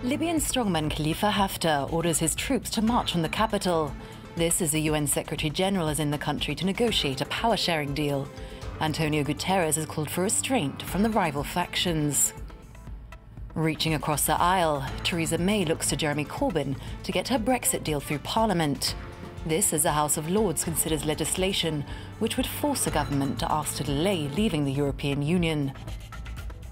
Libyan strongman Khalifa Haftar orders his troops to march on the capital. This as the UN Secretary-General is in the country to negotiate a power-sharing deal. Antonio Guterres has called for restraint from the rival factions. Reaching across the aisle, Theresa May looks to Jeremy Corbyn to get her Brexit deal through Parliament. This as the House of Lords considers legislation which would force the government to ask to delay leaving the European Union.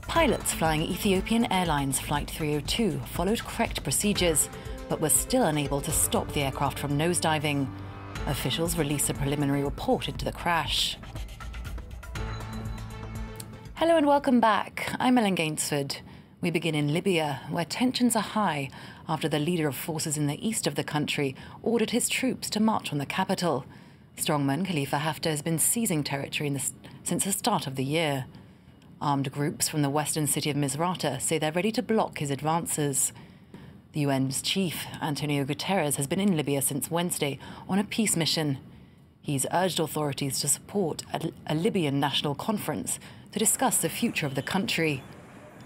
Pilots flying Ethiopian Airlines Flight 302 followed correct procedures, but were still unable to stop the aircraft from nosediving. Officials released a preliminary report into the crash. Hello and welcome back. I'm Ellen Gainsford. We begin in Libya, where tensions are high after the leader of forces in the east of the country ordered his troops to march on the capital. Strongman Khalifa Haftar has been seizing territory since the start of the year. Armed groups from the western city of Misrata say they're ready to block his advances. The UN's chief, Antonio Guterres, has been in Libya since Wednesday on a peace mission. He's urged authorities to support a Libyan national conference to discuss the future of the country.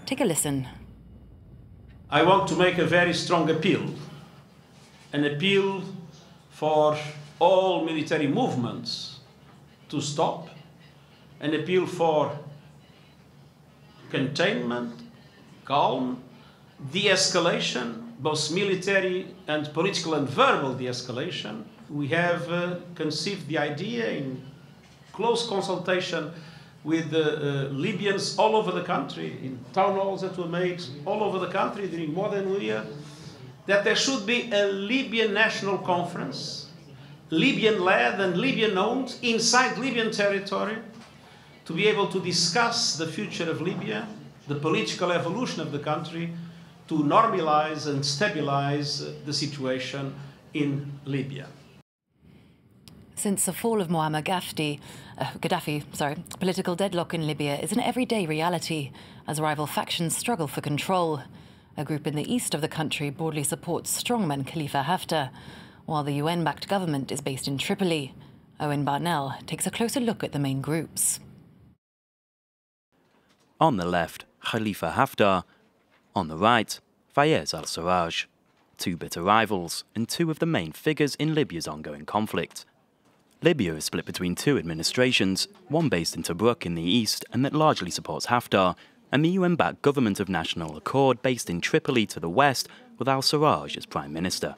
Take a listen. I want to make a very strong appeal, an appeal for all military movements to stop, an appeal for containment, calm, de-escalation, both military and political and verbal de-escalation. We have conceived the idea in close consultation with Libyans all over the country, in town halls that were made all over the country during more than a year, that there should be a Libyan national conference, Libyan-led and Libyan-owned, inside Libyan territory, to be able to discuss the future of Libya, the political evolution of the country, to normalize and stabilize the situation in Libya. Since the fall of Muammar Gaddafi, political deadlock in Libya is an everyday reality as rival factions struggle for control. A group in the east of the country broadly supports strongman Khalifa Haftar, while the UN-backed government is based in Tripoli. Owen Barnell takes a closer look at the main groups. On the left, Khalifa Haftar. On the right, Fayez al-Sarraj. Two bitter rivals and two of the main figures in Libya's ongoing conflict. Libya is split between two administrations, one based in Tobruk in the east and that largely supports Haftar, and the UN-backed Government of National Accord based in Tripoli to the west with al-Sarraj as Prime Minister.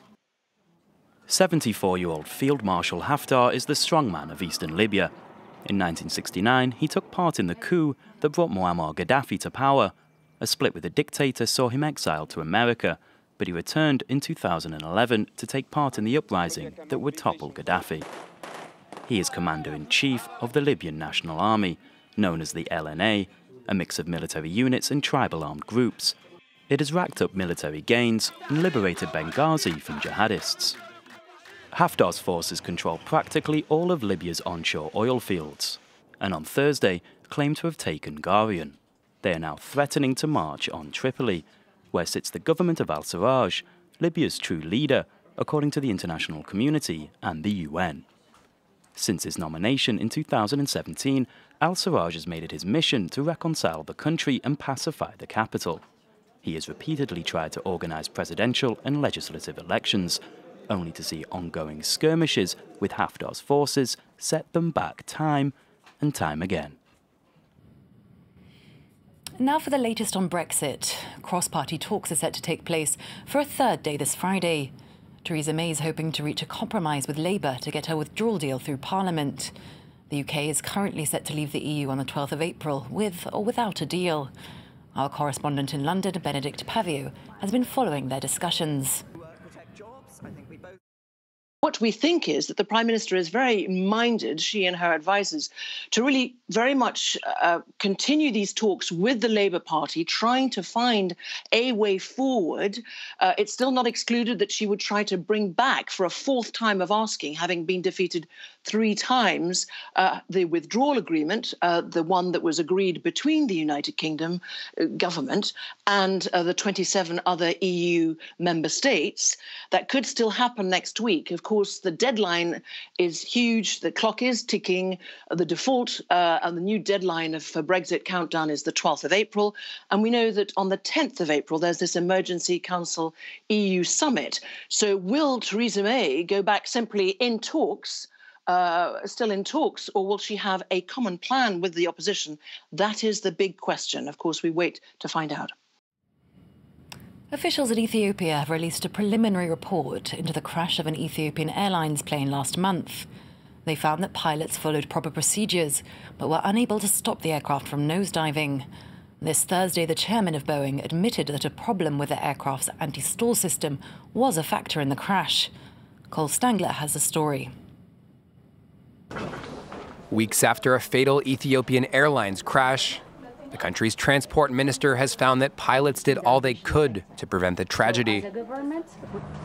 74-year-old Field Marshal Haftar is the strongman of eastern Libya. In 1969, he took part in the coup that brought Muammar Gaddafi to power. A split with the dictator saw him exiled to America, but he returned in 2011 to take part in the uprising that would topple Gaddafi. He is Commander-in-Chief of the Libyan National Army, known as the LNA, a mix of military units and tribal armed groups. It has racked up military gains and liberated Benghazi from jihadists. Haftar's forces control practically all of Libya's onshore oil fields, and on Thursday claimed to have taken Garion. They are now threatening to march on Tripoli, where sits the government of al-Sarraj, Libya's true leader, according to the international community and the UN. Since his nomination in 2017, al-Sarraj has made it his mission to reconcile the country and pacify the capital. He has repeatedly tried to organize presidential and legislative elections, only to see ongoing skirmishes with Haftar's forces set them back time and time again. Now for the latest on Brexit. Cross-party talks are set to take place for a third day this Friday. Theresa May is hoping to reach a compromise with Labour to get her withdrawal deal through Parliament. The UK is currently set to leave the EU on the 12th of April, with or without a deal. Our correspondent in London, Benedict Pavio, has been following their discussions. What we think is that the Prime Minister is very minded, she and her advisers, to really very much continue these talks with the Labour Party, trying to find a way forward. It's still not excluded that she would try to bring back, for a fourth time of asking, having been defeated 3 times the withdrawal agreement, the one that was agreed between the United Kingdom government and the 27 other EU member states. That could still happen next week. Of course, the deadline is huge. The clock is ticking. The default and the new deadline for Brexit countdown is the 12th of April. And we know that on the 10th of April, there's this Emergency Council EU summit. So will Theresa May go back simply in talks, still in talks, or will she have a common plan with the opposition? That is the big question. Of course, we wait to find out. Officials in Ethiopia have released a preliminary report into the crash of an Ethiopian Airlines plane last month. They found that pilots followed proper procedures, but were unable to stop the aircraft from nosediving. This Thursday, the chairman of Boeing admitted that a problem with the aircraft's anti-stall system was a factor in the crash. Cole Stangler has the story. Weeks after a fatal Ethiopian Airlines crash, the country's transport minister has found that pilots did all they could to prevent the tragedy.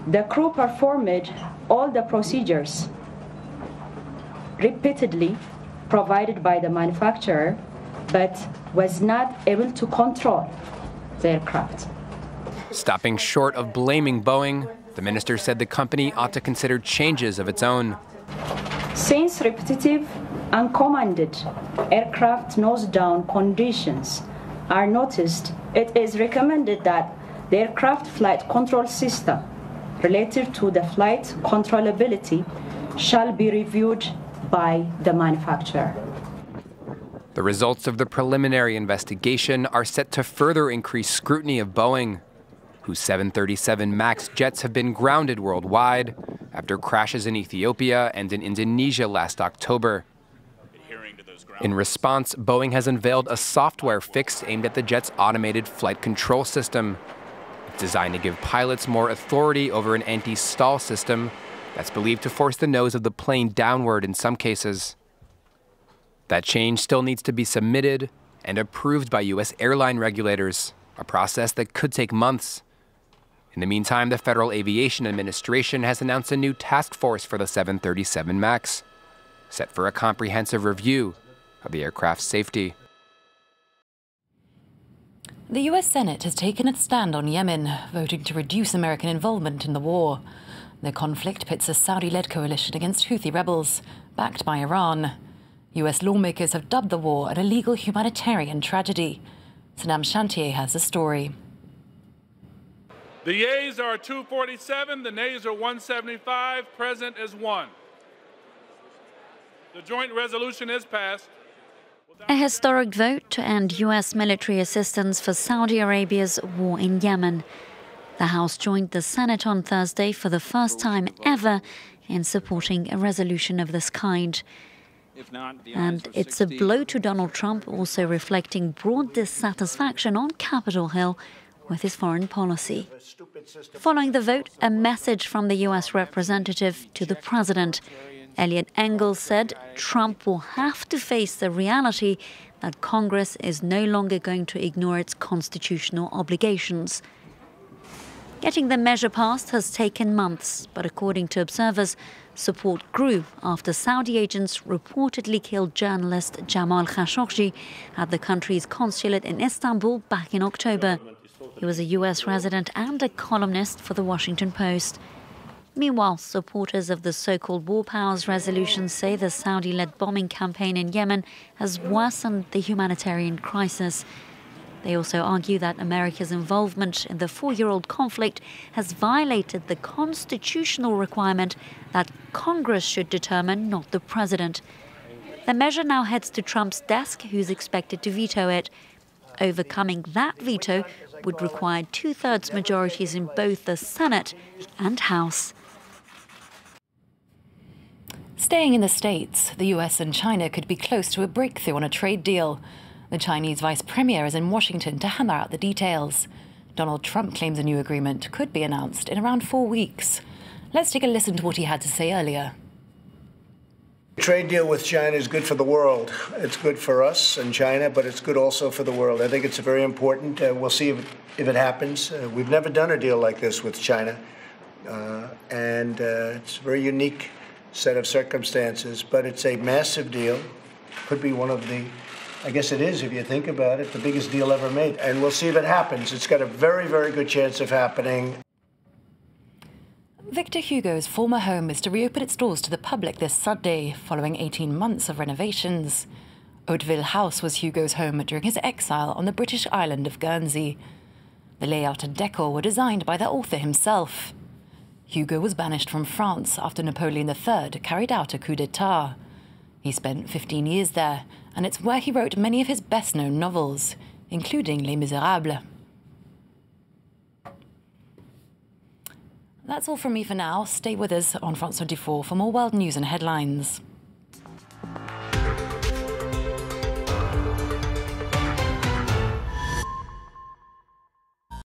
The crew performed all the procedures repeatedly provided by the manufacturer, but was not able to control the aircraft. Stopping short of blaming Boeing, the minister said the company ought to consider changes of its own. Since repetitive, uncommanded aircraft nose-down conditions are noticed, it is recommended that the aircraft flight control system related to the flight controllability shall be reviewed by the manufacturer. The results of the preliminary investigation are set to further increase scrutiny of Boeing, whose 737 MAX jets have been grounded worldwide after crashes in Ethiopia and in Indonesia last October. In response, Boeing has unveiled a software fix aimed at the jet's automated flight control system. It's designed to give pilots more authority over an anti-stall system that's believed to force the nose of the plane downward in some cases. That change still needs to be submitted and approved by U.S. airline regulators, a process that could take months. In the meantime, the Federal Aviation Administration has announced a new task force for the 737 MAX, set for a comprehensive review of the aircraft's safety. The US Senate has taken its stand on Yemen, voting to reduce American involvement in the war. The conflict pits a Saudi-led coalition against Houthi rebels, backed by Iran. US lawmakers have dubbed the war an illegal humanitarian tragedy. Sanam Shantier has the story. The yeas are 247, the nays are 175, present is 1. The joint resolution is passed. A historic vote to end U.S. military assistance for Saudi Arabia's war in Yemen. The House joined the Senate on Thursday for the first time ever in supporting a resolution of this kind. And it's a blow to Donald Trump, also reflecting broad dissatisfaction on Capitol Hill with his foreign policy. Following the vote, a message from the U.S. representative to the president. Eliot Engel said Trump will have to face the reality that Congress is no longer going to ignore its constitutional obligations. Getting the measure passed has taken months, but according to observers, support grew after Saudi agents reportedly killed journalist Jamal Khashoggi at the country's consulate in Istanbul back in October. He was a U.S. resident and a columnist for The Washington Post. Meanwhile, supporters of the so-called War Powers resolution say the Saudi-led bombing campaign in Yemen has worsened the humanitarian crisis. They also argue that America's involvement in the 4-year-old conflict has violated the constitutional requirement that Congress should determine, not the president. The measure now heads to Trump's desk, who's expected to veto it. Overcoming that veto would require 2/3 majorities in both the Senate and House. Staying in the States, the US and China could be close to a breakthrough on a trade deal. The Chinese vice premier is in Washington to hammer out the details. Donald Trump claims a new agreement could be announced in around 4 weeks. Let's take a listen to what he had to say earlier. A trade deal with China is good for the world. It's good for us and China, but it's good also for the world. I think it's very important. We'll see if it happens. We've never done a deal like this with China, and it's a very unique set of circumstances, but it's a massive deal. Could be one of the, I guess it is, if you think about it, the biggest deal ever made. And we'll see if it happens. It's got a very, very good chance of happening. Victor Hugo's former home is to reopen its doors to the public this Sunday, following 18 months of renovations. Hauteville House was Hugo's home during his exile on the British island of Guernsey. The layout and decor were designed by the author himself. Hugo was banished from France after Napoleon III carried out a coup d'etat. He spent 15 years there, and it's where he wrote many of his best-known novels, including Les Miserables. That's all from me for now. Stay with us on France 24 for more world news and headlines.